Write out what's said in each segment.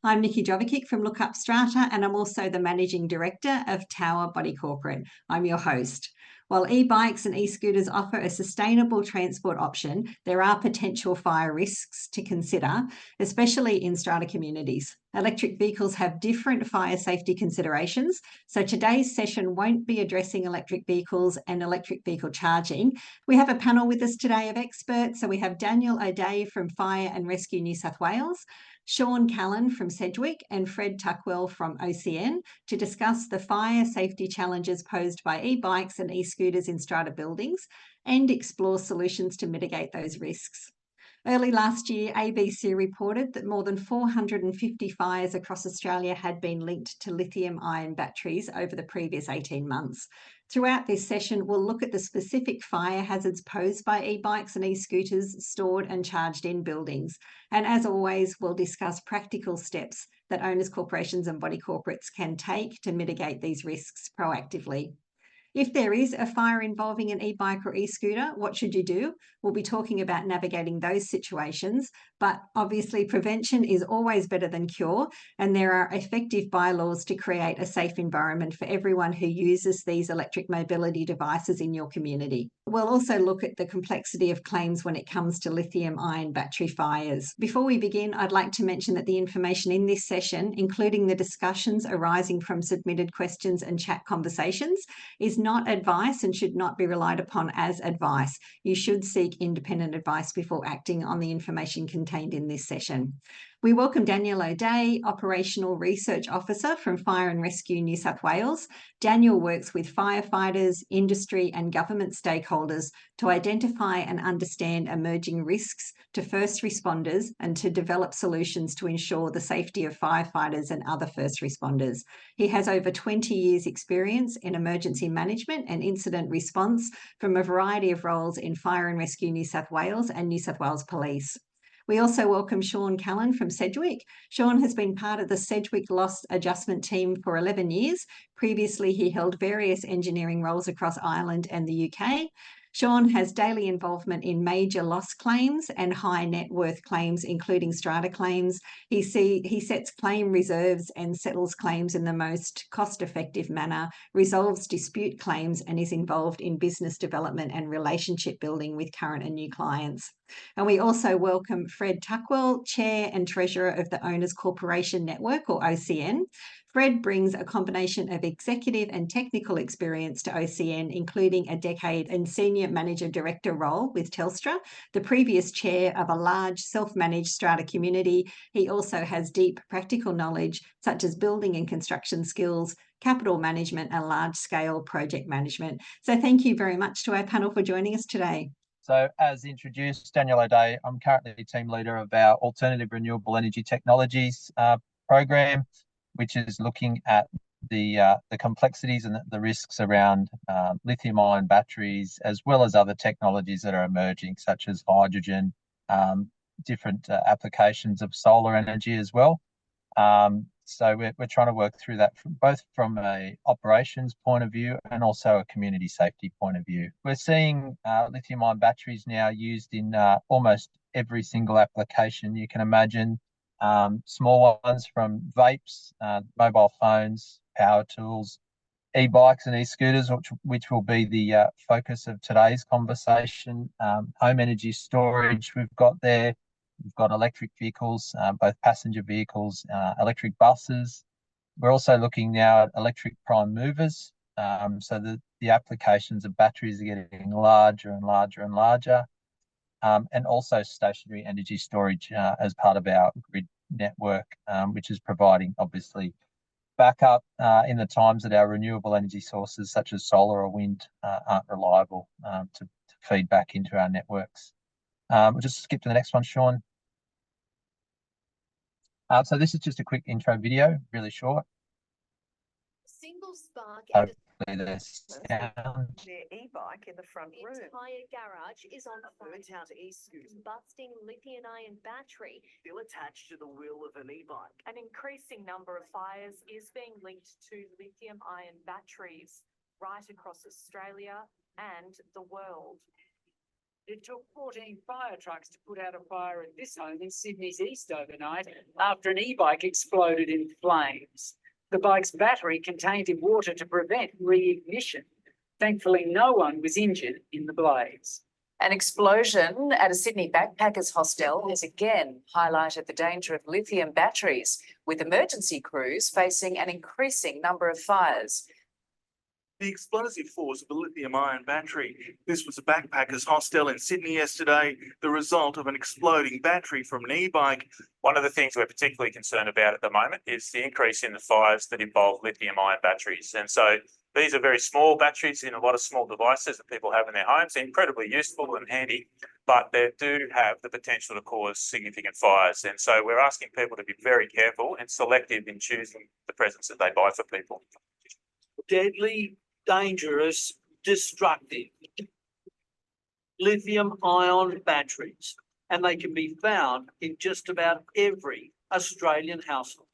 I'm Nikki Jovicic from Lookupstrata, and I'm also the Managing Director of Tower Body Corporate. I'm your host. While e-bikes and e-scooters offer a sustainable transport option, there are potential fire risks to consider, especially in strata communities. Electric vehicles have different fire safety considerations, so today's session won't be addressing electric vehicles and electric vehicle charging. We have a panel with us today of experts. So we have Daniel O'Day from Fire and Rescue New South Wales, Sean Callan from Sedgwick, and Fred Tuckwell from OCN to discuss the fire safety challenges posed by e-bikes and e-scooters in strata buildings and explore solutions to mitigate those risks. Early last year, ABC reported that more than 450 fires across Australia had been linked to lithium-ion batteries over the previous 18 months. Throughout this session, we'll look at the specific fire hazards posed by e-bikes and e-scooters stored and charged in buildings. And as always, we'll discuss practical steps that owners, corporations and body corporates can take to mitigate these risks proactively. If there is a fire involving an e-bike or e-scooter, what should you do? We'll be talking about navigating those situations, but obviously prevention is always better than cure, and there are effective bylaws to create a safe environment for everyone who uses these electric mobility devices in your community. We'll also look at the complexity of claims when it comes to lithium-ion battery fires. Before we begin, I'd like to mention that the information in this session, including the discussions arising from submitted questions and chat conversations, is not advice and should not be relied upon as advice. You should seek independent advice before acting on the information contained in this session. We welcome Daniel O'Day, Operational Research Officer from Fire and Rescue New South Wales. Daniel works with firefighters, industry and government stakeholders to identify and understand emerging risks to first responders and to develop solutions to ensure the safety of firefighters and other first responders. He has over 20 years' experience in emergency management and incident response from a variety of roles in Fire and Rescue New South Wales and New South Wales Police. We also welcome Sean Callan from Sedgwick. Sean has been part of the Sedgwick Loss Adjustment Team for 11 years. Previously, he held various engineering roles across Ireland and the UK. Sean has daily involvement in major loss claims and high net worth claims, including strata claims. He sets claim reserves and settles claims in the most cost-effective manner, resolves dispute claims, and is involved in business development and relationship building with current and new clients. And we also welcome Fred Tuckwell, Chair and Treasurer of the Owners Corporation Network, or OCN. Fred brings a combination of executive and technical experience to OCN, including a decade in senior manager director role with Telstra, the previous chair of a large self-managed strata community. He also has deep practical knowledge such as building and construction skills, capital management and large-scale project management. So thank you very much to our panel for joining us today. So as introduced, Daniel O'Day, I'm currently team leader of our Alternative Renewable Energy Technologies program, which is looking at the complexities and the risks around lithium-ion batteries, as well as other technologies that are emerging, such as hydrogen, different applications of solar energy as well. So we're trying to work through that both from a operations point of view and also a community safety point of view. We're seeing lithium-ion batteries now used in almost every single application you can imagine. Small ones from vapes, mobile phones, power tools, e-bikes and e-scooters, which will be the focus of today's conversation. Home energy storage we've got there. We've got electric vehicles, both passenger vehicles, electric buses. We're also looking now at electric prime movers. So the applications of batteries are getting larger and larger and larger. And also stationary energy storage as part of our grid network, which is providing obviously backup in the times that our renewable energy sources such as solar or wind aren't reliable to feed back into our networks. We'll just skip to the next one, Sean. So this is just a quick intro video, really short. Single spark Their e-bike in the front room. The entire garage is on fire. Out e-scooters busting lithium-ion battery still attached to the wheel of an e-bike. An increasing number of fires is being linked to lithium-ion batteries right across Australia and the world. It took 14 fire trucks to put out a fire at this home in Sydney's east overnight after an e-bike exploded in flames. The bike's battery contained in water to prevent re-ignition. Thankfully, no one was injured in the blaze. An explosion at a Sydney backpackers hostel has again highlighted the danger of lithium batteries, with emergency crews facing an increasing number of fires. The explosive force of a lithium-ion battery. This was a backpackers hostel in Sydney yesterday, the result of an exploding battery from an e-bike. One of the things we're particularly concerned about at the moment is the increase in the fires that involve lithium-ion batteries. And so these are very small batteries in a lot of small devices that people have in their homes, incredibly useful and handy, but they do have the potential to cause significant fires. And so we're asking people to be very careful and selective in choosing the presents that they buy for people. Deadly, dangerous, destructive lithium-ion batteries, and they can be found in just about every Australian household.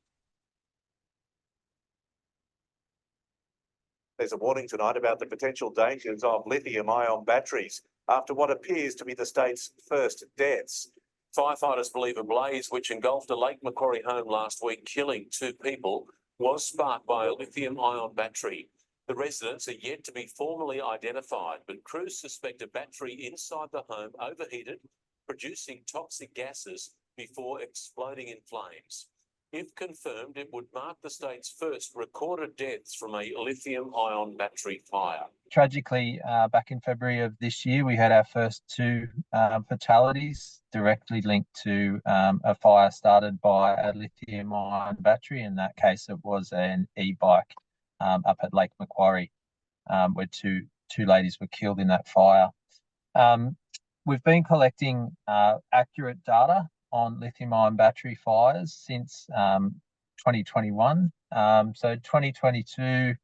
There's a warning tonight about the potential dangers of lithium-ion batteries after what appears to be the state's first deaths. Firefighters believe a blaze which engulfed a Lake Macquarie home last week, killing 2 people, was sparked by a lithium-ion battery. The residents are yet to be formally identified, but crews suspect a battery inside the home overheated, producing toxic gases before exploding in flames. If confirmed, it would mark the state's first recorded deaths from a lithium-ion battery fire. Tragically, back in February of this year, we had our first 2 fatalities directly linked to a fire started by a lithium-ion battery. In that case, it was an e-bike up at Lake Macquarie, where two ladies were killed in that fire. We've been collecting accurate data on lithium-ion battery fires since 2021. So 2022,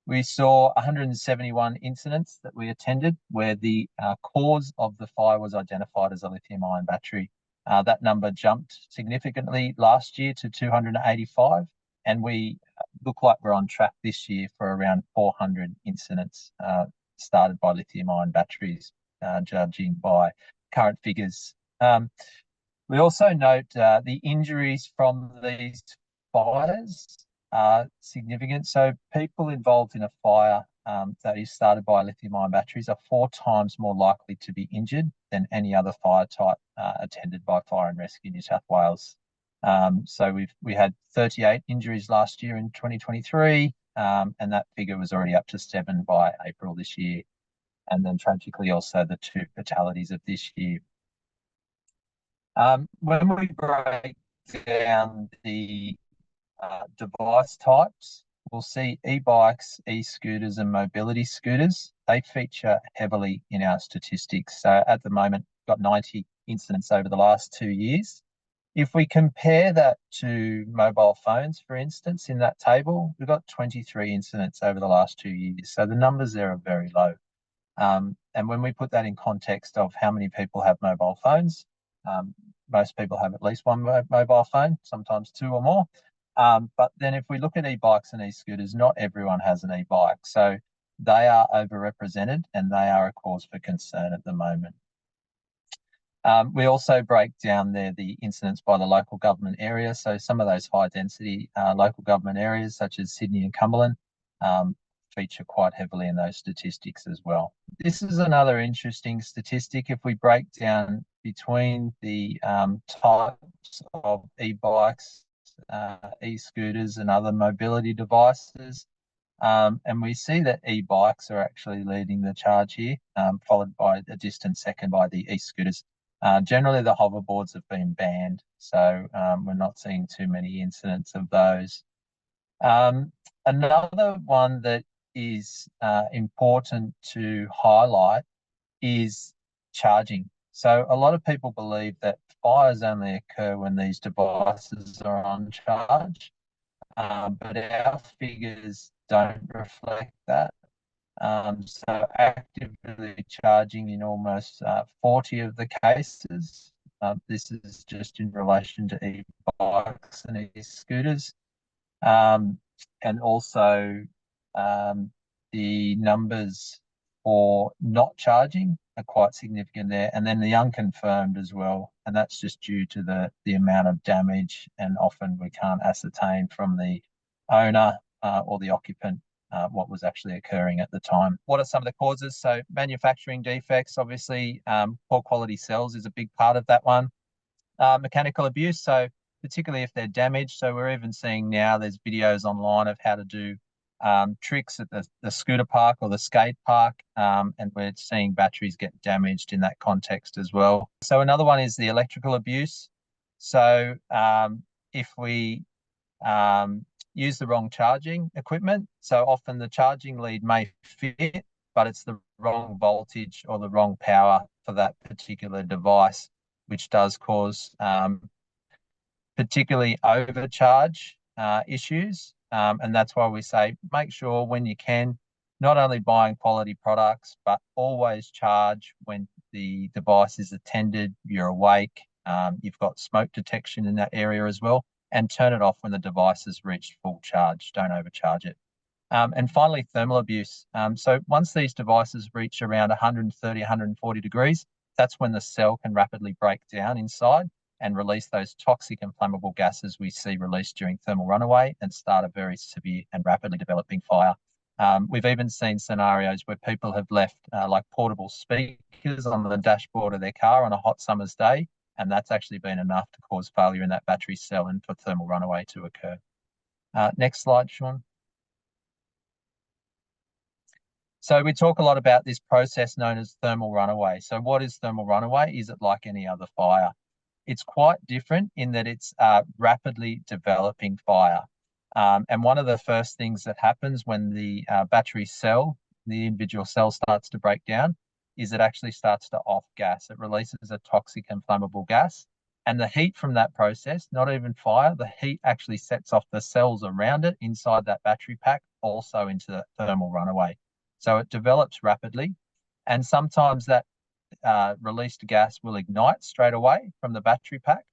we saw 171 incidents that we attended where the cause of the fire was identified as a lithium-ion battery. That number jumped significantly last year to 285, and we look like we're on track this year for around 400 incidents started by lithium-ion batteries, judging by current figures. We also note the injuries from these fires are significant. So people involved in a fire that is started by lithium-ion batteries are 4 times more likely to be injured than any other fire type attended by Fire and Rescue New South Wales. So we had 38 injuries last year in 2023, and that figure was already up to 7 by April this year. And then tragically also the 2 fatalities of this year. When we break down the device types, we'll see e-bikes, e-scooters and mobility scooters. They feature heavily in our statistics. So at the moment, we've got 90 incidents over the last 2 years. If we compare that to mobile phones, for instance, in that table, we've got 23 incidents over the last 2 years. So the numbers there are very low. And when we put that in context of how many people have mobile phones, most people have at least one mobile phone, sometimes 2 or more. But then if we look at e-bikes and e-scooters, not everyone has an e-bike. So they are overrepresented and they are a cause for concern at the moment. We also break down there the incidents by the local government area. So some of those high density local government areas such as Sydney and Cumberland feature quite heavily in those statistics as well. This is another interesting statistic. If we break down between the types of e-bikes, e-scooters and other mobility devices, and we see that e-bikes are actually leading the charge here, followed by a distant second by the e-scooters. Generally, the hoverboards have been banned, so we're not seeing too many incidents of those. Another one that is important to highlight is charging. So a lot of people believe that fires only occur when these devices are on charge, but our figures don't reflect that. So actively charging in almost 40 of the cases. This is just in relation to e-bikes and e-scooters. And also the numbers or not charging are quite significant there. And then the unconfirmed as well. And that's just due to the amount of damage. And often we can't ascertain from the owner or the occupant what was actually occurring at the time. What are some of the causes? So manufacturing defects, obviously, poor quality cells is a big part of that one. Mechanical abuse, so particularly if they're damaged. So we're even seeing now there's videos online of how to do tricks at the scooter park or the skate park, and we're seeing batteries get damaged in that context as well. So another one is the electrical abuse. So if we use the wrong charging equipment, so often the charging lead may fit, but it's the wrong voltage or the wrong power for that particular device, which does cause particularly overcharge issues. And that's why we say make sure when you can, not only buying quality products, but always charge when the device is attended, you're awake, you've got smoke detection in that area as well, and turn it off when the device has reached full charge. Don't overcharge it. And finally, thermal abuse. So once these devices reach around 130, 140 degrees, that's when the cell can rapidly break down inside and release those toxic and flammable gases we see released during thermal runaway and start a very severe and rapidly developing fire. We've even seen scenarios where people have left like portable speakers on the dashboard of their car on a hot summer's day, and that's actually been enough to cause failure in that battery cell and for thermal runaway to occur. Next slide, Sean. So we talk a lot about this process known as thermal runaway. So what is thermal runaway? Is it like any other fire? It's quite different in that it's rapidly developing fire. And one of the first things that happens when the battery cell, the individual cell starts to break down, is it actually starts to off gas. It releases a toxic and flammable gas. And the heat from that process, not even fire, the heat actually sets off the cells around it inside that battery pack also into the thermal runaway. So it develops rapidly. And sometimes that released gas will ignite straight away from the battery pack,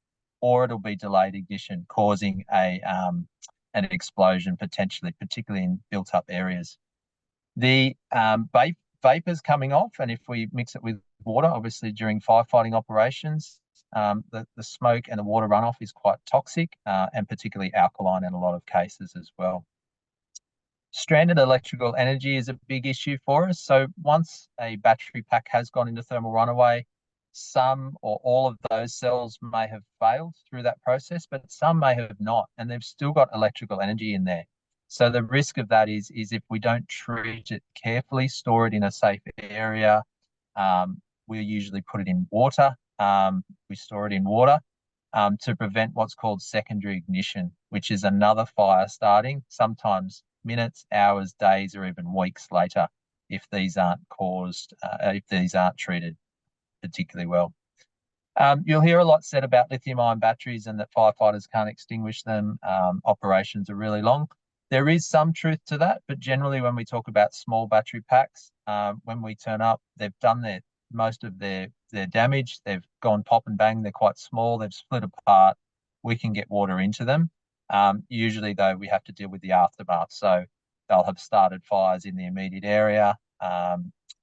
or it'll be delayed ignition, causing an explosion potentially, particularly in built-up areas. The vapours coming off, and if we mix it with water, obviously during firefighting operations, the smoke and the water runoff is quite toxic and particularly alkaline in a lot of cases as well. Stranded electrical energy is a big issue for us. So once a battery pack has gone into thermal runaway, some or all of those cells may have failed through that process, but some may have not, and they've still got electrical energy in there. So the risk of that is if we don't treat it carefully, store it in a safe area, we usually put it in water. We store it in water to prevent what's called secondary ignition, which is another fire starting, sometimes minutes, hours, days, or even weeks later, if these aren't treated particularly well. You'll hear a lot said about lithium-ion batteries and that firefighters can't extinguish them. Operations are really long. There is some truth to that, but generally when we talk about small battery packs, when we turn up, they've done most of their damage. They've gone pop and bang. They're quite small. They've split apart. We can get water into them. Usually, though, we have to deal with the aftermath. So they'll have started fires in the immediate area.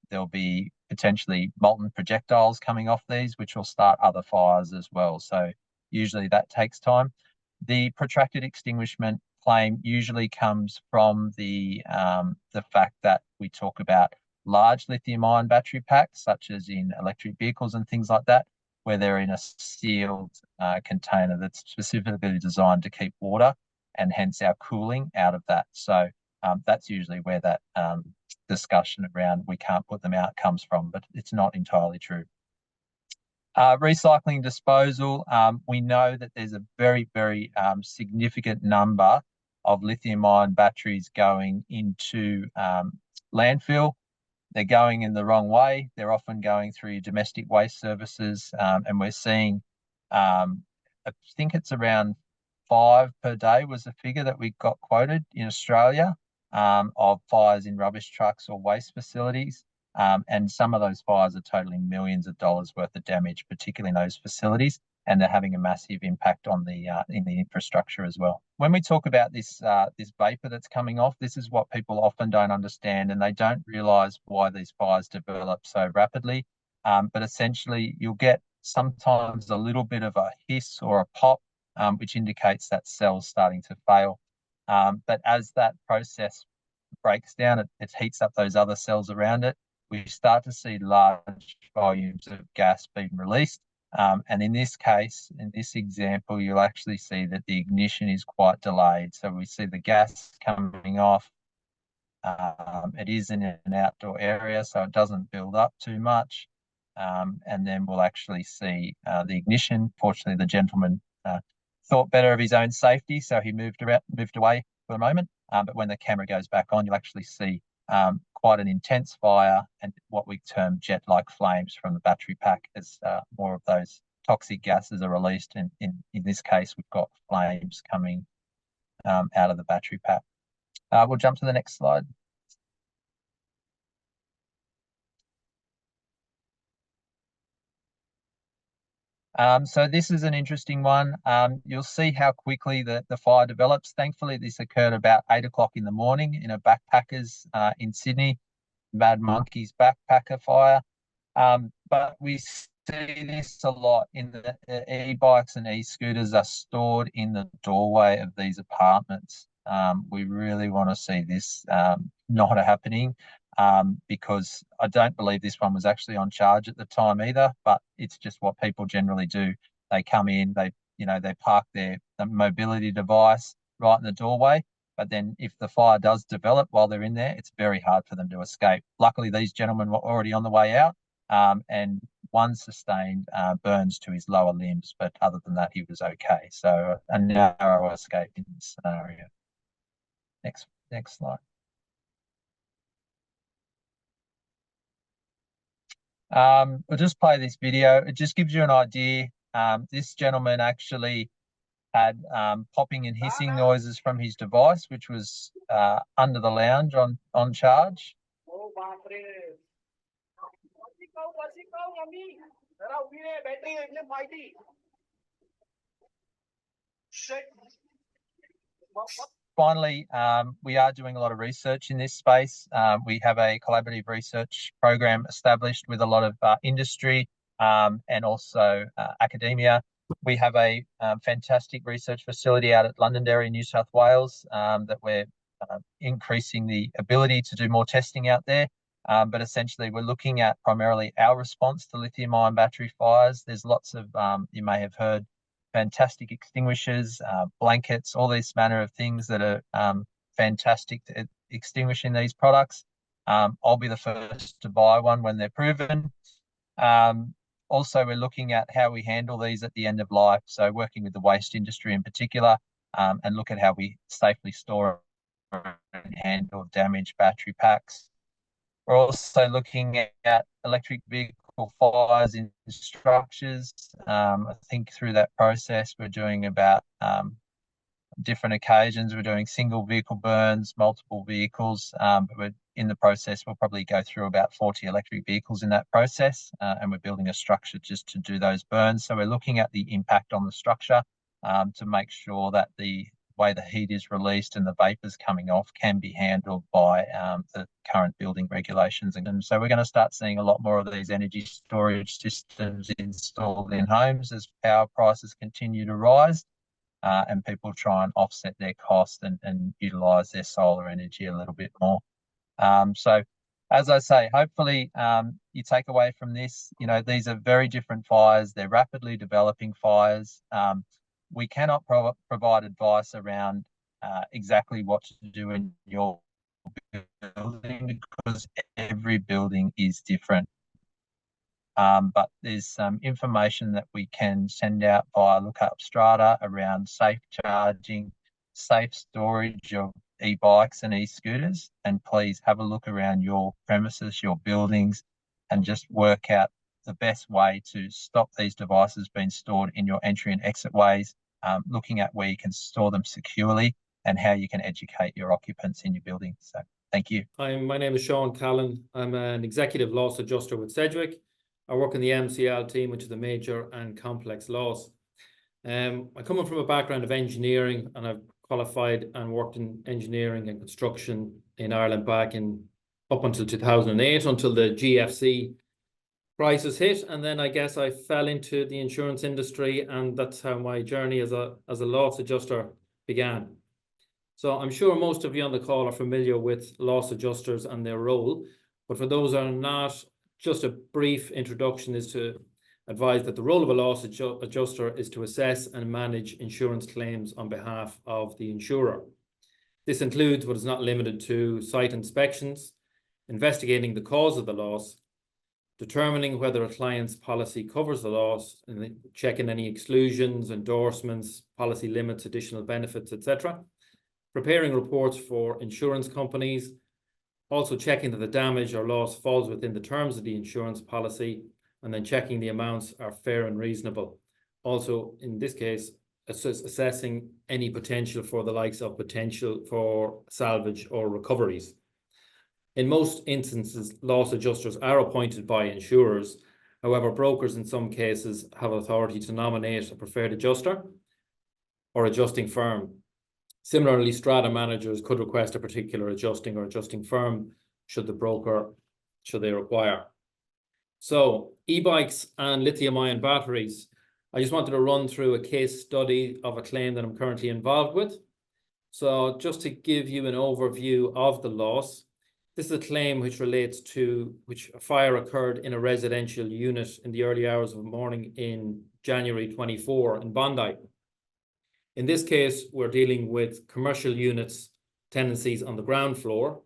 There'll be potentially molten projectiles coming off these, which will start other fires as well. So usually that takes time. The protracted extinguishment claim usually comes from the fact that we talk about large lithium-ion battery packs, such as in electric vehicles and things like that, where they're in a sealed container that's specifically designed to keep water and hence our cooling out of that. So that's usually where that discussion around we can't put them out comes from, but it's not entirely true. Recycling disposal, we know that there's a very, very significant number of lithium-ion batteries going into landfill. They're going in the wrong way. They're often going through domestic waste services, and we're seeing, I think it's around 5 per day was the figure that we got quoted in Australia of fires in rubbish trucks or waste facilities. And some of those fires are totaling millions of dollars worth of damage, particularly in those facilities. and they're having a massive impact on the in the infrastructure as well. When we talk about this this vapor that's coming off, this is what people often don't understand, and they don't realise why these fires develop so rapidly. But essentially, you'll get sometimes a little bit of a hiss or a pop, which indicates that cell's starting to fail. But as that process breaks down, it heats up those other cells around it. We start to see large volumes of gas being released. And in this case, in this example, you'll actually see that the ignition is quite delayed. So we see the gas coming off. It is in an outdoor area, so it doesn't build up too much. And then we'll actually see the ignition. Fortunately, the gentleman thought better of his own safety, so he moved away for a moment. But when the camera goes back on, you'll actually see quite an intense fire and what we term jet-like flames from the battery pack as more of those toxic gases are released. And in this case, we've got flames coming out of the battery pack. We'll jump to the next slide. So this is an interesting one. You'll see how quickly the fire develops. Thankfully, this occurred about 8 o'clock in the morning in a backpackers in Sydney, Mad Monkey's backpacker fire. But we see this a lot in the e-bikes and e-scooters are stored in the doorway of these apartments. We really want to see this not happening. Because I don't believe this one was actually on charge at the time either, but it's just what people generally do. They come in, they park the mobility device right in the doorway, but then if the fire does develop while they're in there, it's very hard for them to escape. Luckily, these gentlemen were already on the way out, and one sustained burns to his lower limbs, but other than that, he was okay. So a narrow escape in this scenario. Next slide. We'll just play this video. It just gives you an idea. This gentleman actually had popping and hissing noises from his device, which was under the lounge on charge. Finally, we are doing a lot of research in this space. We have a collaborative research program established with a lot of industry and also academia. We have a fantastic research facility out at Londonderry, New South Wales, that we're increasing the ability to do more testing out there. But essentially, we're looking at primarily our response to lithium-ion battery fires. There's lots of, you may have heard, fantastic extinguishers, blankets, all these manner of things that are fantastic at extinguishing these products. I'll be the first to buy one when they're proven. Also, we're looking at how we handle these at the end of life. So working with the waste industry in particular, and look at how we safely store and handle damaged battery packs. We're also looking at electric vehicle fires in structures. I think through that process, we're doing about different occasions. We're doing single vehicle burns, multiple vehicles, but we're in the process. We'll probably go through about 40 electric vehicles in that process, and we're building a structure just to do those burns. So we're looking at the impact on the structure to make sure that the way the heat is released and the vapors coming off can be handled by the current building regulations. And so we're going to start seeing a lot more of these energy storage systems installed in homes as power prices continue to rise and people try and offset their cost and utilise their solar energy a little bit more. So as I say, hopefully you take away from this, these are very different fires. They're rapidly developing fires. We cannot provide advice around exactly what to do in your building because every building is different. But there's some information that we can send out via Lookupstrata around safe charging, safe storage of e-bikes and e-scooters. And please have a look around your premises, your buildings, and just work out the best way to stop these devices being stored in your entry and exit ways, looking at where you can store them securely and how you can educate your occupants in your building. So thank you. Hi, my name is Sean Callan. I'm an executive loss adjuster with Sedgwick. I work in the MCL team, which is the major and complex loss. I'm coming from a background of engineering, and I've qualified and worked in engineering and construction in Ireland up until 2008, until the GFC crisis hit. And then I guess I fell into the insurance industry, and that's how my journey as a loss adjuster began. So I'm sure most of you on the call are familiar with loss adjusters and their role, but for those who are not, just a brief introduction is to advise that the role of a loss adjuster is to assess and manage insurance claims on behalf of the insurer. This includes, but is not limited to, site inspections, investigating the cause of the loss, determining whether a client's policy covers the loss, and checking any exclusions, endorsements, policy limits, additional benefits, etc. Preparing reports for insurance companies, also checking that the damage or loss falls within the terms of the insurance policy, and then checking the amounts are fair and reasonable. Also, in this case, assessing any potential for the likes of potential for salvage or recoveries. In most instances, loss adjusters are appointed by insurers. However, brokers in some cases have authority to nominate a preferred adjuster or adjusting firm. Similarly, strata managers could request a particular adjusting firm should they require. So, e-bikes and lithium-ion batteries. I just wanted to run through a case study of a claim that I'm currently involved with. So just to give you an overview of the loss, this is a claim which relates to which a fire occurred in a residential unit in the early hours of the morning in January 24 in Bondi. In this case, we're dealing with commercial units, tenancies on the ground floor,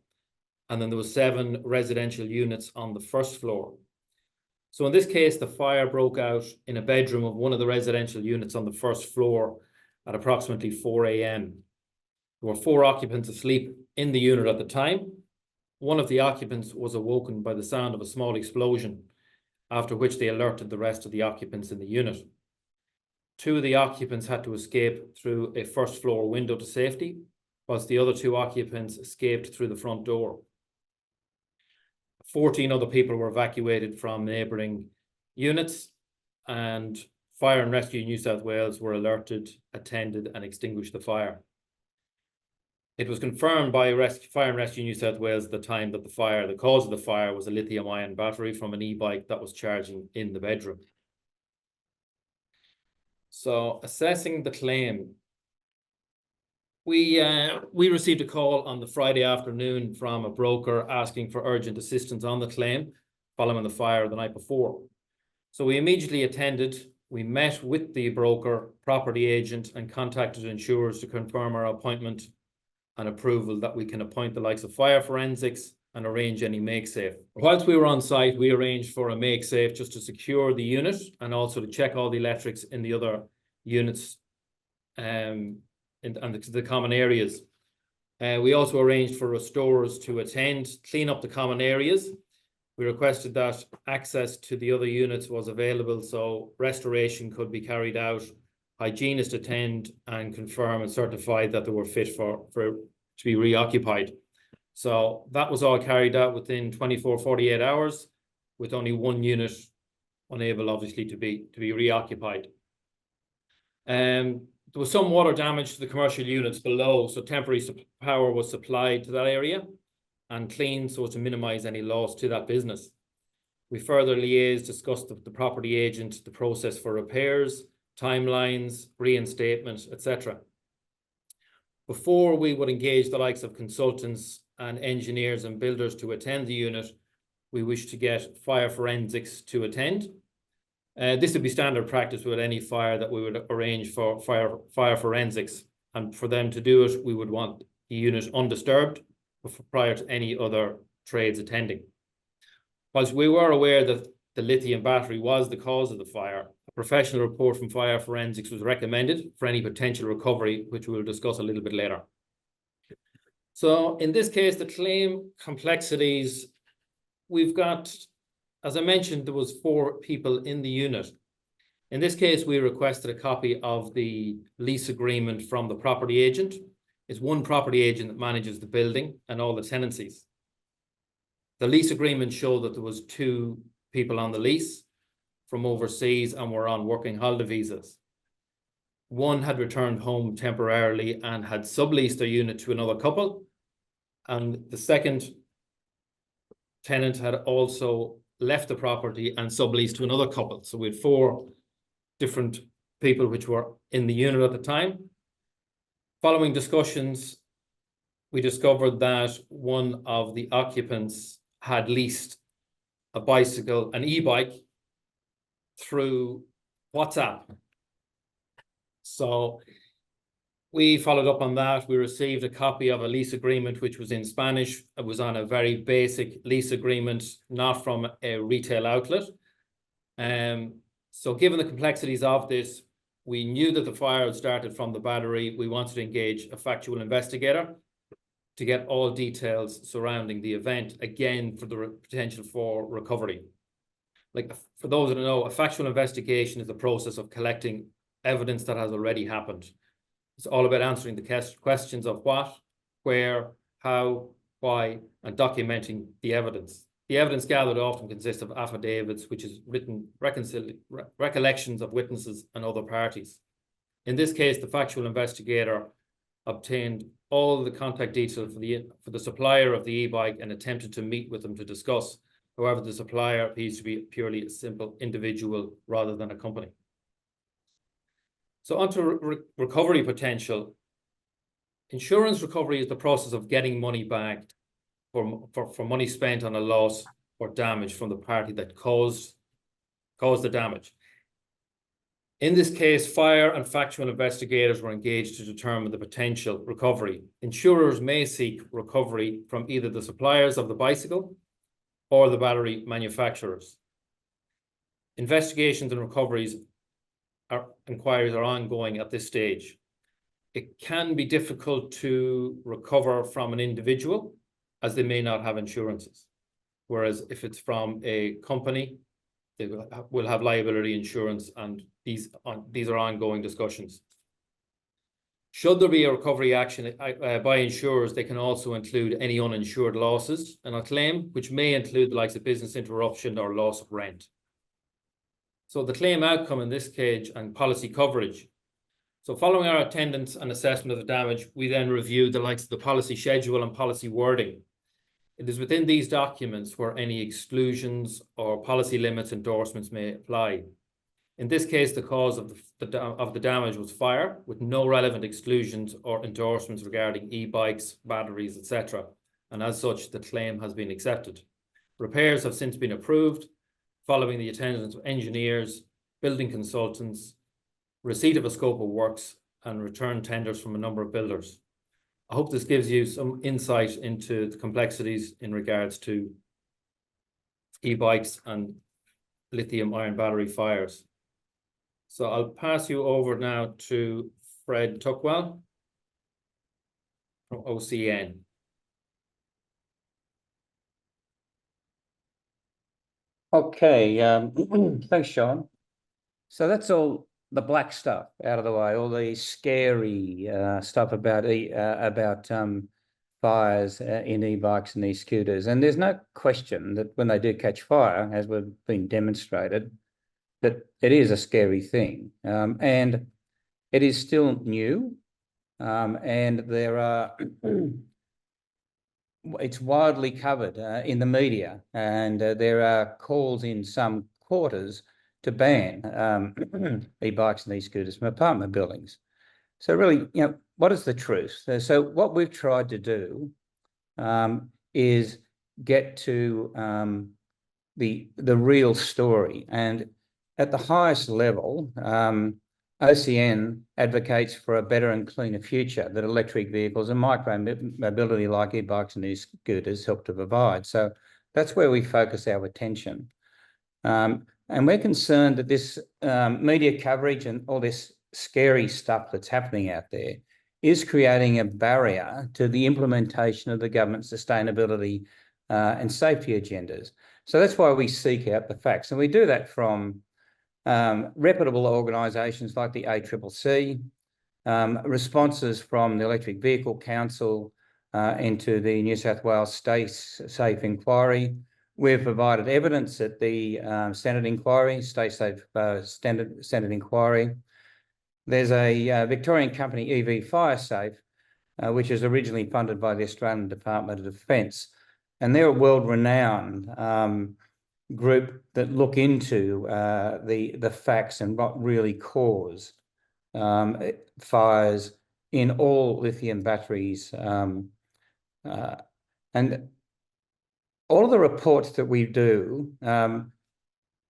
and then there were 7 residential units on the first floor. So in this case, the fire broke out in a bedroom of one of the residential units on the first floor at approximately 4 a.m. There were 4 occupants asleep in the unit at the time. One of the occupants was awoken by the sound of a small explosion, after which they alerted the rest of the occupants in the unit. 2 of the occupants had to escape through a first floor window to safety, whilst the other 2 occupants escaped through the front door. 14 other people were evacuated from neighbouring units, and Fire and Rescue New South Wales were alerted, attended and extinguished the fire. It was confirmed by Fire and Rescue New South Wales at the time that the cause of the fire was a lithium-ion battery from an e-bike that was charging in the bedroom. So, assessing the claim. We received a call on the Friday afternoon from a broker asking for urgent assistance on the claim following the fire the night before. So we immediately attended. We met with the broker, property agent, and contacted insurers to confirm our appointment and approval that we can appoint the likes of fire forensics and arrange any make-safe. Whilst we were on site, we arranged for a make-safe just to secure the unit and also to check all the electrics in the other units and the common areas. We also arranged for restorers to attend, clean up the common areas. We requested that access to the other units was available so restoration could be carried out, hygienists attend and confirm and certify that they were fit to be reoccupied. So that was all carried out within 48 hours, with only 1 unit unable obviously to be reoccupied. There was some water damage to the commercial units below, so temporary power was supplied to that area and cleaned so as to minimise any loss to that business. We further liaised, discussed the property agent, the process for repairs, timelines, reinstatement, etc. Before we would engage the likes of consultants and engineers and builders to attend the unit, we wish to get fire forensics to attend. This would be standard practice with any fire that we would arrange for fire forensics. And for them to do it, we would want the unit undisturbed prior to any other trades attending. Whilst we were aware that the lithium battery was the cause of the fire, a professional report from fire forensics was recommended for any potential recovery, which we will discuss a little bit later. So in this case, the claim complexities, we've got, as I mentioned, there was 4 people in the unit. In this case, we requested a copy of the lease agreement from the property agent. It's one property agent that manages the building and all the tenancies. The lease agreement showed that there was 2 people on the lease from overseas and were on working holiday visas. one had returned home temporarily and had subleased their unit to another couple. And the second tenant had also left the property and subleased to another couple. So we had 4 different people which were in the unit at the time. Following discussions, we discovered that one of the occupants had leased a bicycle, an e-bike, through WhatsApp. So we followed up on that. We received a copy of a lease agreement, which was in Spanish. It was on a very basic lease agreement, not from a retail outlet. So given the complexities of this, we knew that the fire had started from the battery. We wanted to engage a factual investigator to get all details surrounding the event, again, for the potential for recovery. Like, for those that don't know, a factual investigation is the process of collecting evidence that has already happened. It's all about answering the questions of what, where, how, why, and documenting the evidence. The evidence gathered often consists of affidavits, which is written recollections of witnesses and other parties. In this case, the factual investigator obtained all the contact details for the supplier of the e-bike and attempted to meet with them to discuss. However, the supplier appears to be purely a simple individual rather than a company. So onto recovery potential. Insurance recovery is the process of getting money back for money spent on a loss or damage from the party that caused the damage. In this case, fire and factual investigators were engaged to determine the potential recovery. Insurers may seek recovery from either the suppliers of the bicycle or the battery manufacturers. Investigations and inquiries are ongoing at this stage. It can be difficult to recover from an individual, as they may not have insurances. Whereas if it's from a company, they will have liability insurance, and these are ongoing discussions. Should there be a recovery action by insurers, they can also include any uninsured losses in a claim, which may include the likes of business interruption or loss of rent. So the claim outcome in this case and policy coverage. So following our attendance and assessment of the damage, we then reviewed the likes of the policy schedule and policy wording. It is within these documents where any exclusions or policy limits endorsements may apply. In this case, the cause of the damage was fire, with no relevant exclusions or endorsements regarding e-bikes, batteries, etc. And as such, the claim has been accepted. Repairs have since been approved, following the attendance of engineers, building consultants, receipt of a scope of works, and return tenders from a number of builders. I hope this gives you some insight into the complexities in regards to e-bikes and lithium-ion battery fires. So I'll pass you over now to Fred Tuckwell from OCN. Okay, thanks, Sean. So that's all the black stuff out of the way, all the scary stuff about fires in e-bikes and e-scooters. And there's no question that when they do catch fire, as we've been demonstrated, that it is a scary thing. And it is still new, and there are it's widely covered in the media, and there are calls in some quarters to ban e-bikes and e-scooters from apartment buildings. So really, what is the truth? So what we've tried to do is get to the real story. And at the highest level, OCN advocates for a better and cleaner future that electric vehicles and micro-mobility like e-bikes and e-scooters help to provide. So that's where we focus our attention. And we're concerned that this media coverage and all this scary stuff that's happening out there is creating a barrier to the implementation of the government's sustainability and safety agendas. So that's why we seek out the facts. And we do that from reputable organisations like the ACCC, responses from the Electric Vehicle Council into the New South Wales State Safe Inquiry. We've provided evidence at the Senate Inquiry, State Safe Senate Inquiry. there's a Victorian company, EV FireSafe, which is originally funded by the Australian Department of Defence. And they're a world-renowned group that look into the facts and what really cause fires in all lithium batteries. And all of the reports that we do,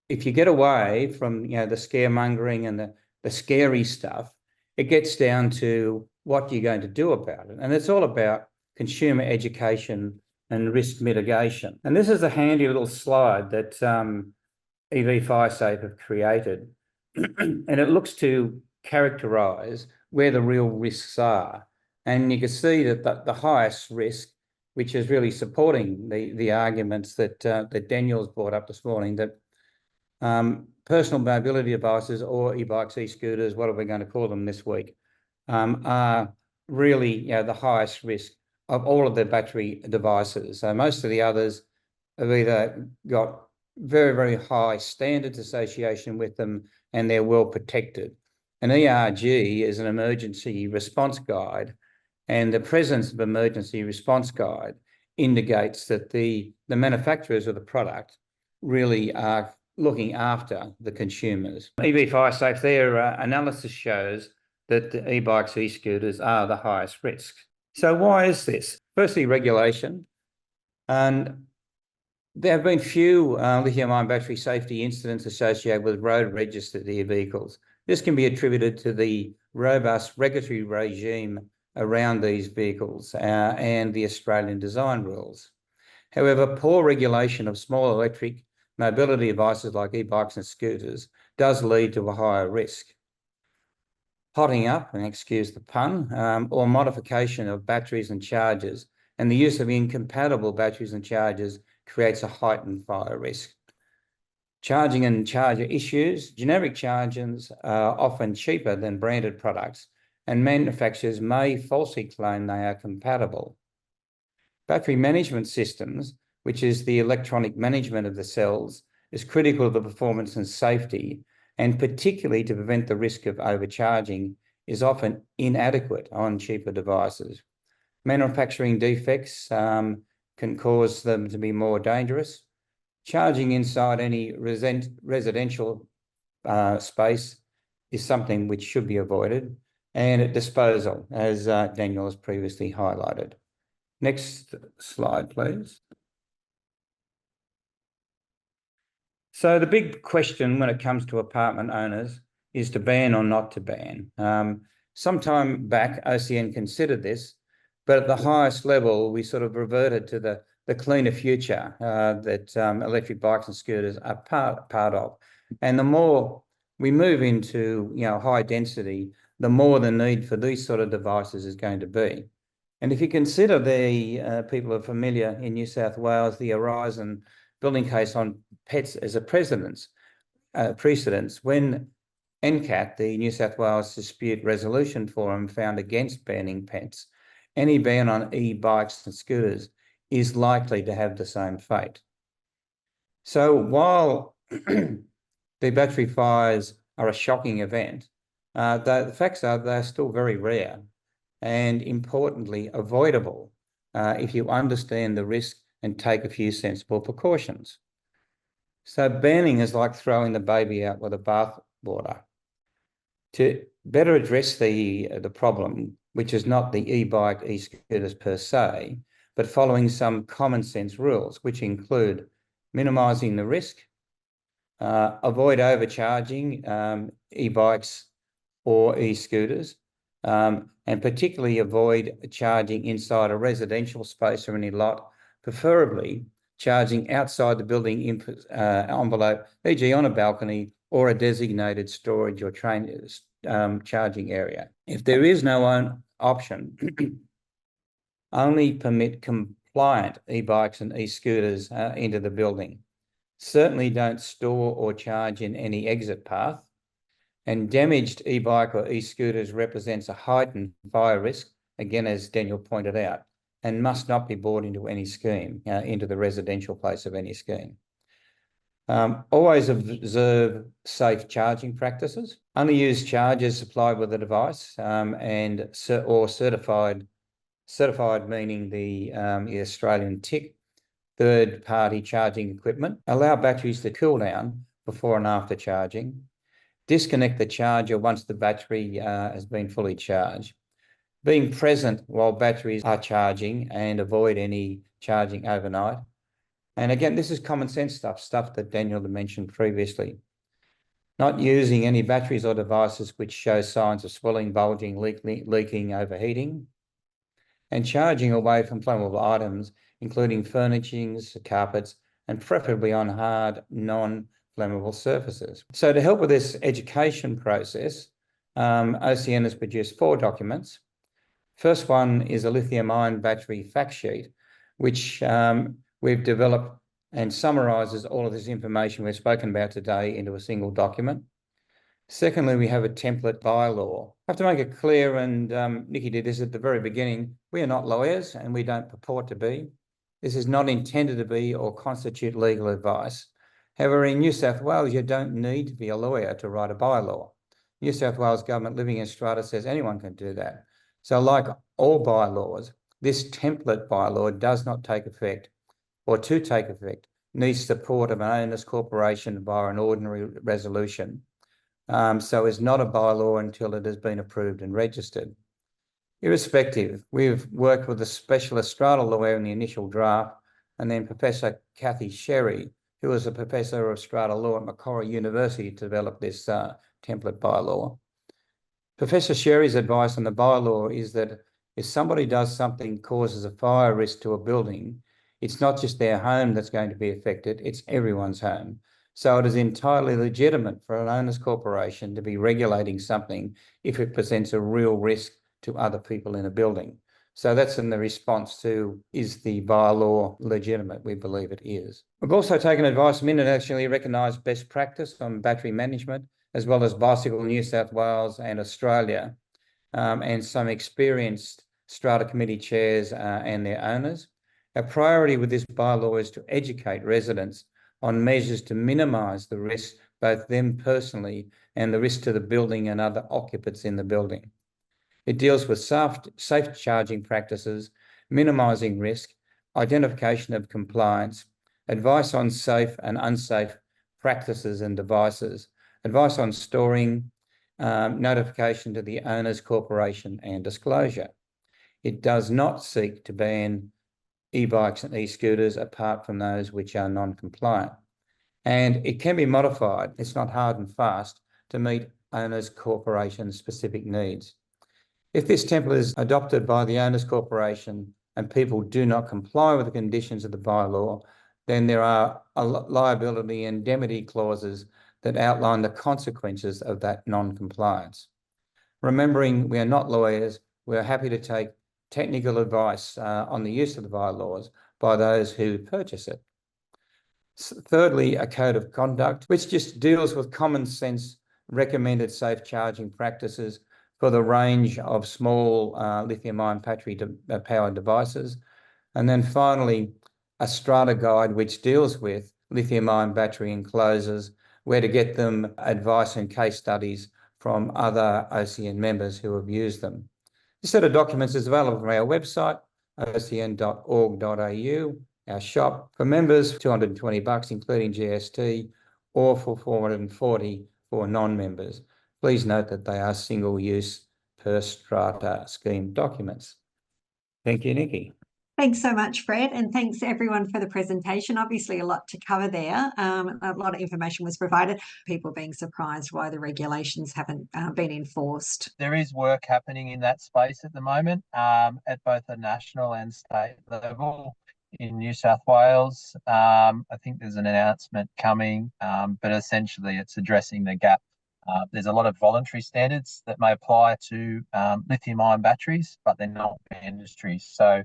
if you get away from the scaremongering and the scary stuff, it gets down to what you're going to do about it. And it's all about consumer education and risk mitigation. And this is a handy little slide that EV FireSafe have created. And it looks to characterise where the real risks are. And you can see that the highest risk, which is really supporting the arguments that Daniel's brought up this morning, that personal mobility devices, or e-bikes, e-scooters, what are we going to call them this week, are really the highest risk of all of the battery devices. So most of the others have either got very, very high standards association with them and they're well protected. An ERG is an emergency response guide, and the presence of emergency response guide indicates that the manufacturers of the product really are looking after the consumers. EV FireSafe, their analysis shows that the e-bikes, e-scooters are the highest risk. So why is this? Firstly, regulation. And there have been few lithium-ion battery safety incidents associated with road registered vehicles. This can be attributed to the robust regulatory regime around these vehicles and the Australian design rules. However, poor regulation of small electric mobility devices like e-bikes and scooters does lead to a higher risk. Hotting up, and excuse the pun, or modification of batteries and chargers, and the use of incompatible batteries and chargers creates a heightened fire risk. Charging and charger issues. Generic chargers are often cheaper than branded products, and manufacturers may falsely claim they are compatible. Battery management systems, which is the electronic management of the cells, is critical to the performance and safety, and particularly to prevent the risk of overcharging, is often inadequate on cheaper devices. Manufacturing defects can cause them to be more dangerous. Charging inside any residential space is something which should be avoided, and at disposal, as Daniel has previously highlighted. Next slide, please. So the big question when it comes to apartment owners is to ban or not to ban. Some time back, OCN considered this, but at the highest level, we sort of reverted to the cleaner future that electric bikes and scooters are part of. And the more we move into high density, the more the need for these sort of devices is going to be. And if you consider the people are familiar in New South Wales, the Horizon building case on pets as a precedence, when NCAT, the New South Wales Dispute Resolution Forum, found against banning pets, any ban on e-bikes and scooters is likely to have the same fate. So while the battery fires are a shocking event, the facts are they're still very rare and, importantly, avoidable if you understand the risk and take a few sensible precautions. So banning is like throwing the baby out with the bathwater. To better address the problem, which is not the e-bike, e-scooters per se, but following some common sense rules, which include minimising the risk, avoid overcharging e-bikes or e-scooters, and particularly avoid charging inside a residential space or any lot, preferably charging outside the building envelope, e.g. on a balcony or a designated storage or charging area. If there is no option, only permit compliant e-bikes and e-scooters into the building. Certainly don't store or charge in any exit path. And damaged e-bike or e-scooters represents a heightened fire risk, again, as Daniel pointed out, and must not be brought into any scheme, into the residential place of any scheme. Always observe safe charging practices. Only use chargers supplied with the device or certified meaning the Australian TIC, third-party charging equipment. Allow batteries to cool down before and after charging. Disconnect the charger once the battery has been fully charged. Being present while batteries are charging and avoid any charging overnight. And again, this is common sense stuff that Daniel mentioned previously. Not using any batteries or devices which show signs of swelling, bulging, leaking, overheating. And charging away from flammable items, including furnishings, carpets, and preferably on hard, non-flammable surfaces. So to help with this education process, OCN has produced 4 documents. First one is a lithium-ion battery fact sheet, which we've developed and summarises all of this information we've spoken about today into a single document. Secondly, we have a template bylaw. I have to make it clear, and Nikki did this at the very beginning, we are not lawyers and we don't purport to be. This is not intended to be or constitute legal advice. However, in New South Wales, you don't need to be a lawyer to write a bylaw. New South Wales government living in strata says anyone can do that. So like all bylaws, this template bylaw does not take effect, or to take effect, needs support of an owners corporation via an ordinary resolution. So it's not a bylaw until it has been approved and registered. Irrespective, we've worked with a specialist strata lawyer in the initial draft, and then Professor Kathy Sherry, who is a professor of strata law at Macquarie University, to develop this template bylaw. Professor Sherry's advice on the bylaw is that if somebody does something causes a fire risk to a building, it's not just their home that's going to be affected, it's everyone's home. So it is entirely legitimate for an owners corporation to be regulating something if it presents a real risk to other people in a building. So that's in the response to, is the bylaw legitimate? We believe it is. We've also taken advice from internationally recognised best practice on battery management, as well as Bicycle New South Wales and Australia, and some experienced strata committee chairs and their owners. Our priority with this bylaw is to educate residents on measures to minimise the risk, both them personally and the risk to the building and other occupants in the building. It deals with safe charging practices, minimising risk, identification of compliance, advice on safe and unsafe practices and devices, advice on storing, notification to the owners corporation, and disclosure. It does not seek to ban e-bikes and e-scooters apart from those which are non-compliant. And it can be modified, it's not hard and fast, to meet owners corporation specific needs. If this template is adopted by the owners corporation and people do not comply with the conditions of the bylaw, then there are liability and indemnity clauses that outline the consequences of that non-compliance. Remembering we are not lawyers, we are happy to take technical advice on the use of the bylaws by those who purchase it. Thirdly, a code of conduct, which just deals with common sense recommended safe charging practices for the range of small lithium-ion battery powered devices. And then finally, a strata guide, which deals with lithium-ion battery enclosures, where to get them, advice and case studies from other OCN members who have used them. This set of documents is available from our website, ocn.org.au, our shop. For members, $220, including GST, or for $440 for non-members. Please note that they are single-use per strata scheme documents. Thank you, Nikki. Thanks so much, Fred, and thanks everyone for the presentation. Obviously a lot to cover there. A lot of information was provided. People being surprised why the regulations haven't been enforced. There is work happening in that space at the moment at both the national and state level in New South Wales. I think there's an announcement coming, but essentially it's addressing the gap. There's a lot of voluntary standards that may apply to lithium-ion batteries, but they're not mandatory. So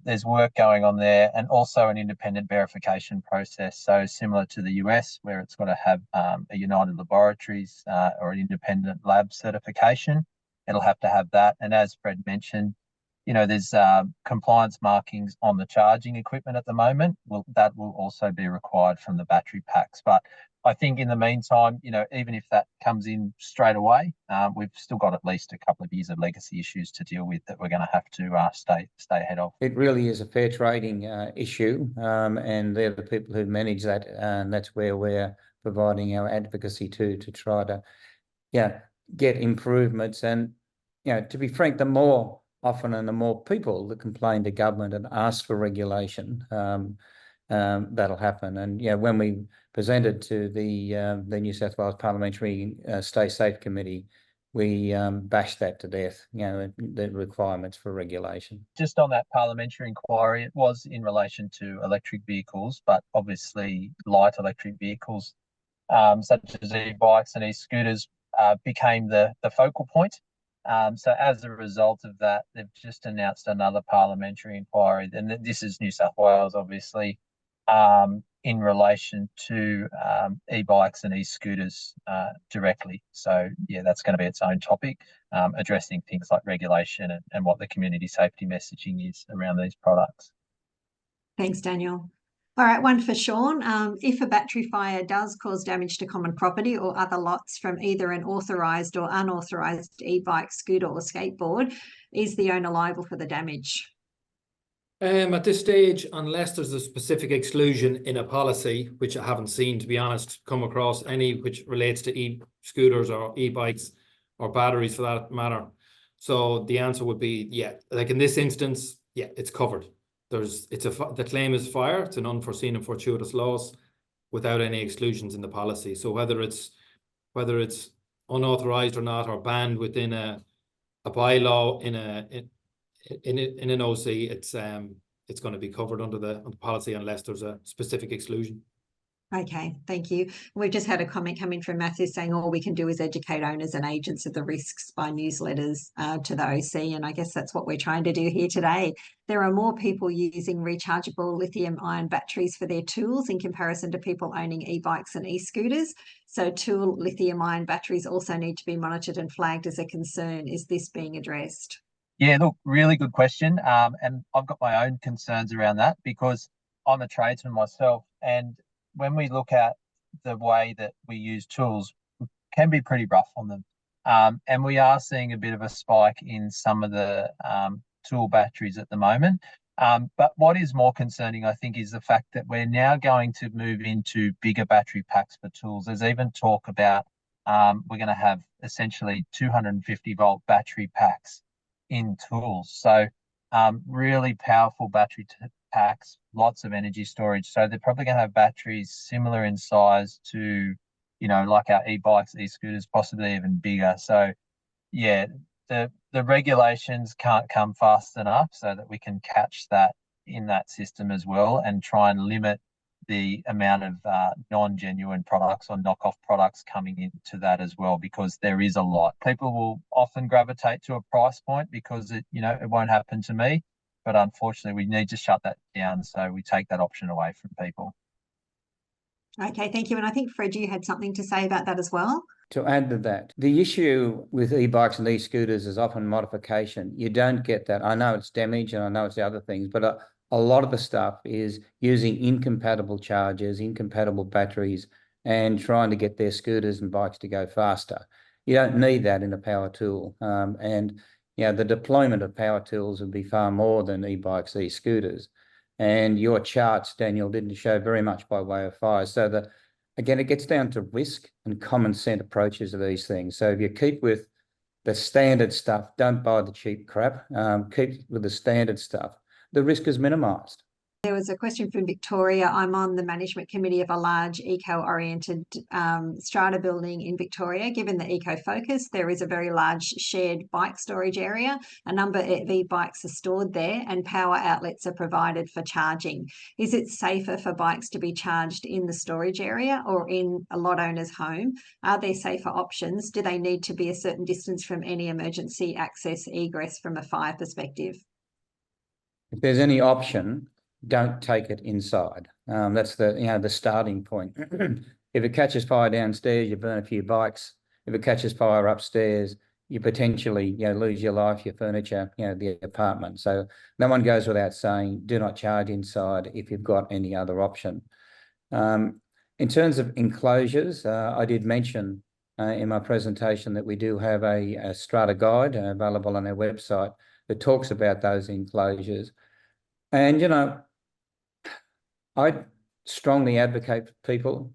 there's work going on there, and also an independent verification process. So similar to the US, where it's got to have a United Laboratories or an independent lab certification, it'll have to have that. And as Fred mentioned, you know, there's compliance markings on the charging equipment at the moment. That will also be required from the battery packs. But I think in the meantime, even if that comes in straight away, we've still got at least a couple of years of legacy issues to deal with that we're going to have to stay ahead of. It really is a fair trading issue, and they're the people who manage that, and that's where we're providing our advocacy to try to, get improvements. And to be frank, the more often and the more people that complain to government and ask for regulation, that'll happen. And when we presented to the New South Wales Parliamentary Stay Safe Committee, we bashed that to death, the requirements for regulation. Just on that parliamentary inquiry, it was in relation to electric vehicles, but obviously light electric vehicles, such as e-bikes and e-scooters, became the focal point. So as a result of that, they've just announced another parliamentary inquiry, and this is New South Wales, obviously, in relation to e-bikes and e-scooters directly. So that's going to be its own topic, addressing things like regulation and what the community safety messaging is around these products. Thanks, Daniel. All right, one for Sean. If a battery fire does cause damage to common property or other lots from either an authorised or unauthorised e-bike, scooter or skateboard, is the owner liable for the damage? At this stage, unless there's a specific exclusion in a policy, which I haven't seen, to be honest, come across any which relates to e-scooters or e-bikes or batteries for that matter. So the answer would be, like in this instance, it's covered. The claim is fire. It's an unforeseen and fortuitous loss without any exclusions in the policy. So whether it's unauthorized or not, or banned within a bylaw in an OC, it's going to be covered under the policy unless there's a specific exclusion. Okay, thank you. We've just had a comment come in from Matthew saying all we can do is educate owners and agents of the risks by newsletters to the OC, and I guess that's what we're trying to do here today. There are more people using rechargeable lithium-ion batteries for their tools in comparison to people owning e-bikes and e-scooters. So tool lithium-ion batteries also need to be monitored and flagged as a concern. Is this being addressed? Yeah, look, really good question. And I've got my own concerns around that because I'm a tradesman myself, and when we look at the way that we use tools, it can be pretty rough on them. And we are seeing a bit of a spike in some of the tool batteries at the moment. But what is more concerning, I think, is the fact that we're now going to move into bigger battery packs for tools. There's even talk about we're going to have essentially 250-volt battery packs in tools. So really powerful battery packs, lots of energy storage. So they're probably going to have batteries similar in size to, like our e-bikes, e-scooters, possibly even bigger. So the regulations can't come fast enough so that we can catch that in that system as well and try and limit the amount of non-genuine products or knockoff products coming into that as well, because there is a lot. People will often gravitate to a price point because it won't happen to me. But unfortunately, we need to shut that down. So we take that option away from people. Okay, thank you. And I think, Fred, you had something to say about that as well. To add to that, the issue with e-bikes and e-scooters is often modification. You don't get that. I know it's damage and I know it's the other things, but a lot of the stuff is using incompatible chargers, incompatible batteries, and trying to get their scooters and bikes to go faster. You don't need that in a power tool. The deployment of power tools would be far more than e-bikes, e-scooters. And your charts, Daniel, didn't show very much by way of fire. So again, it gets down to risk and common sense approaches to these things. So if you keep with the standard stuff, don't buy the cheap crap, keep with the standard stuff, the risk is minimised. There was a question from Victoria. I'm on the management committee of a large eco-oriented strata building in Victoria. Given the eco-focus, there is a very large shared bike storage area. A number of e-bikes are stored there and power outlets are provided for charging. Is it safer for bikes to be charged in the storage area or in a lot owner's home? Are there safer options? Do they need to be a certain distance from any emergency access egress from a fire perspective? If there's any option, don't take it inside. That's the starting point. If it catches fire downstairs, you burn a few bikes. If it catches fire upstairs, you potentially lose your life, your furniture, the apartment. So no one goes without saying, do not charge inside if you've got any other option. In terms of enclosures, I did mention in my presentation that we do have a strata guide available on our website that talks about those enclosures. And, you know, I strongly advocate for people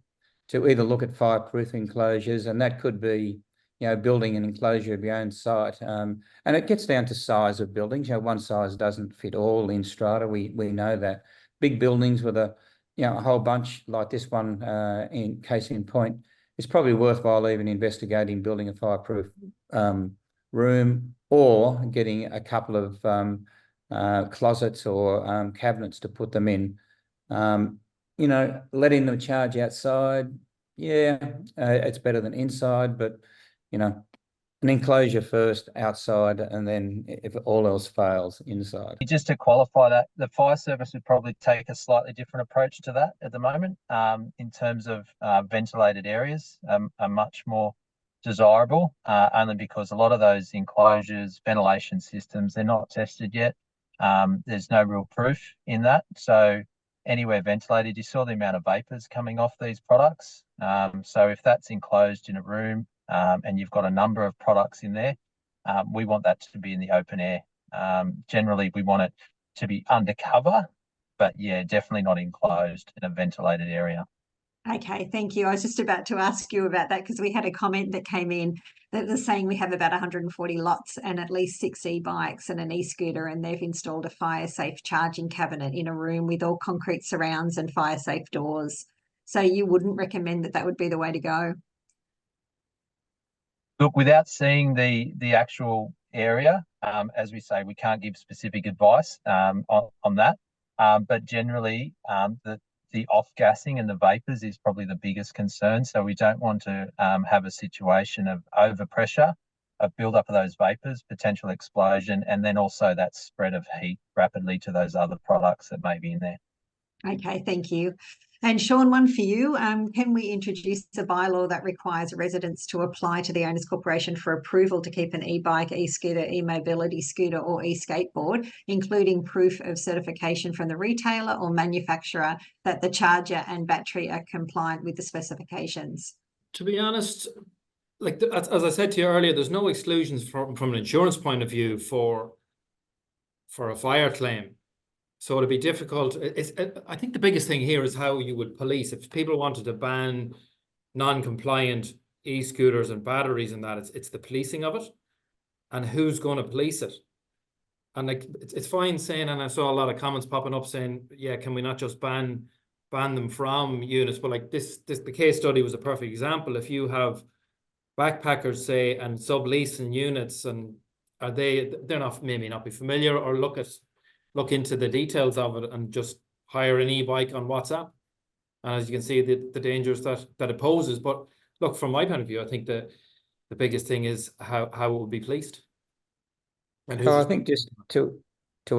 to either look at fireproof enclosures, and that could be, you know, building an enclosure of your own site. And it gets down to size of buildings. You know, one size doesn't fit all in strata. We know that. Big buildings with a whole bunch like this one, in case in point, it's probably worthwhile even investigating building a fireproof room, or getting a couple of closets or cabinets to put them in. You know, letting them charge outside, it's better than inside, but, you know, an enclosure first outside, and then if all else fails, inside. Just to qualify that, the fire service would probably take a slightly different approach to that at the moment, in terms of ventilated areas are much more desirable, only because a lot of those enclosures, ventilation systems, they're not tested yet. There's no real proof in that. So anywhere ventilated, you saw the amount of vapors coming off these products. So if that's enclosed in a room, and you've got a number of products in there, we want that to be in the open air. Generally, we want it to be undercover, but yeah, definitely not enclosed in a ventilated area. Okay, thank you. I was just about to ask you about that, because we had a comment that came in that was saying we have about 140 lots and at least 6 e-bikes and an e-scooter, and they've installed a fire-safe charging cabinet in a room with all concrete surrounds and fire-safe doors. So you wouldn't recommend that would be the way to go? Look, without seeing the actual area, as we say, we can't give specific advice on that. But generally, the off-gassing and the vapors is probably the biggest concern. So we don't want to have a situation of overpressure, of build-up of those vapors, potential explosion, and then also that spread of heat rapidly to those other products that may be in there. Okay, thank you. And Sean, one for you. Can we introduce a bylaw that requires residents to apply to the Owners Corporation for approval to keep an e-bike, e-scooter, e-mobility scooter or e-skateboard, including proof of certification from the retailer or manufacturer that the charger and battery are compliant with the specifications? To be honest, like as I said to you earlier, there's no exclusions from an insurance point of view for a fire claim. So it'd be difficult. I think the biggest thing here is how you would police. If people wanted to ban non-compliant e-scooters and batteries and that, it's the policing of it, and who's going to police it. And like it's fine saying, and I saw a lot of comments popping up saying, yeah, can we not just ban them from units? But like the case study was a perfect example. If you have backpackers, say, and subleasing units, and they're not, maybe not be familiar or look into the details of it and just hire an e-bike on WhatsApp. And as you can see, the dangers that it poses. But look, from my point of view, I think the biggest thing is how it will be policed. And so I think just to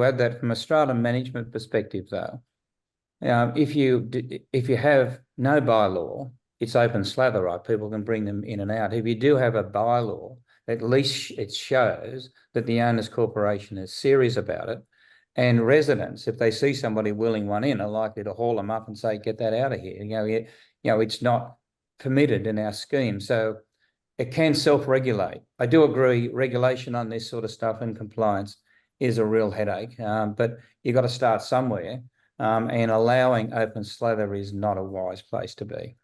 add that from a strata management perspective, though, if you have no bylaw, it's open slather, right? People can bring them in and out. If you do have a bylaw, at least it shows that the Owners Corporation is serious about it. And residents, if they see somebody wheeling one in, are likely to haul them up and say, get that out of here. You know, it's not permitted in our scheme. So it can self-regulate. I do agree, regulation on this sort of stuff and compliance is a real headache, but you've got to start somewhere, and allowing open slather is not a wise place to be.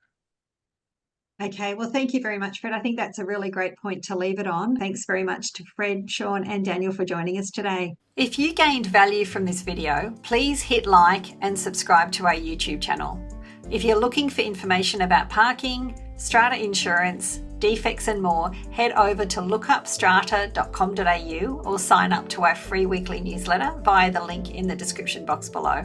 Okay, well, thank you very much, Fred. I think that's a really great point to leave it on. Thanks very much to Fred, Sean and Daniel for joining us today. If you gained value from this video, please hit like and subscribe to our YouTube channel. If you're looking for information about parking, strata insurance, defects and more, head over to lookupstrata.com.au or sign up to our free weekly newsletter via the link in the description box below.